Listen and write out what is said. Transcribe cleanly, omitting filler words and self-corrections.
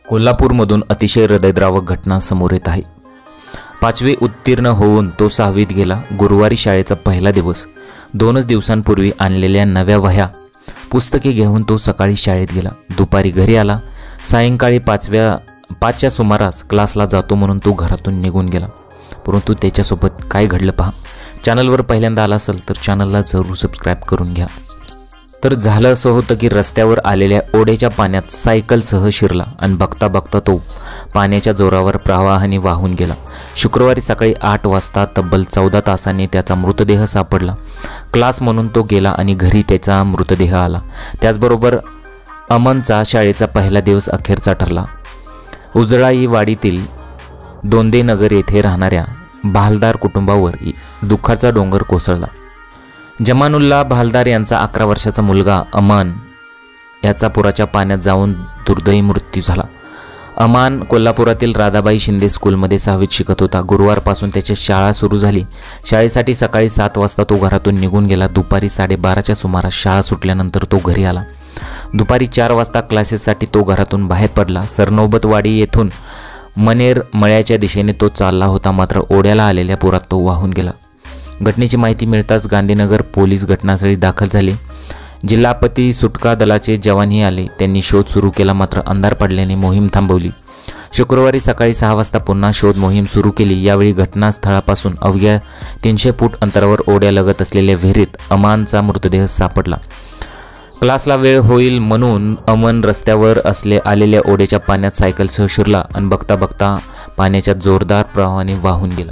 कोल्हापूरमधून अतिशय हृदयद्रावक घटना समोर येत आहे। 5वी उत्तीर्ण होऊन तो 6वीत गेला। गुरुवारी शाळेचा पहिला दिवस। 2च दिवसांपूर्वी आणलेल्या नव्या वह्या पुस्तके घेऊन तो सकाळी शाळेत गेला। दुपारी घरी आला। सायंकाळी 5च्या सुमारास क्लासला जातो म्हणून तो घरातून निघून गेला। परंतु त्याच्यासोबत काय घडलं पहा। चॅनलवर पहिल्यांदा आला असेल तर चॅनलला जरूर सबस्क्राईब करून घ्या। तर झालं असं होतं की रस्त्यावर आलेल्या ओढ्याच्या पाण्यात सायकलसह शिरला आणि बघता बघता तो पाण्याच्या जोरावर प्रवाहाने वाहून गेला। शुक्रवारी सकाळी 8 वाजता तब्बल 14 तासांनी त्याचा मृतदेह सापडला। क्लास म्हणून तो गेला आणि घरी त्याचा मृतदेह आला। त्याचबरोबर अमनचा शाळेचा पहिला दिवस अखेरचा ठरला। उजळाई वाडीतील दोंदेनगर येथे राहणाऱ्या भालदार कुटुंबावर दुःखाचा डोंगर कोसळला। जमानुल्ला भालदार यांचा 11 वर्षाचा मुलगा अमान याचा पुराच्या पाण्यात जाऊन दुर्दैवी मृत्यू झाला। अमान कोल्हापुरातील राधाबाई शिंदे स्कूलमध्ये 6वीत शिकत होता। गुरुवारपासून त्याची शाळा सुरू झाली। शाळेसाठी सकाळी 7 वाजता तो घरातून निघून गेला। दुपारी 12:30च्या सुमारास शाळा सुटल्यानंतर तो घरी आला। दुपारी 4 वाजता क्लासेससाठी तो घरातून बाहेर पडला। सरनोबतवाडी येथून मनेर मळ्याच्या दिशेने तो चालला होता, मात्र ओढ्याला आलेल्या पुरात तो वाहून गेला। घटनेची माहिती मिळताच गांधीनगर पोलीस घटनास्थळी दाखल झाले। जिल्हापती सुटका दलाचे जवानही आले। त्यांनी शोध सुरू केला, मात्र अंधार पडल्याने मोहीम थांबवली। शुक्रवारी सकाळी 6 वाजता पुन्हा शोध मोहीम सुरू केली। यावेळी घटनास्थळापासून अवघ्या 300 फूट अंतरावर ओढ्यालगत असलेल्या विहिरीत अमानचा मृतदेह सापडला। क्लासला वेळ होईल म्हणून अमन रस्त्यावर आलेल्या ओढ्याच्या पाण्यात सायकलसह शिरला आणि बघता बघता पाण्याच्या जोरदार प्रवाहाने वाहून गेला।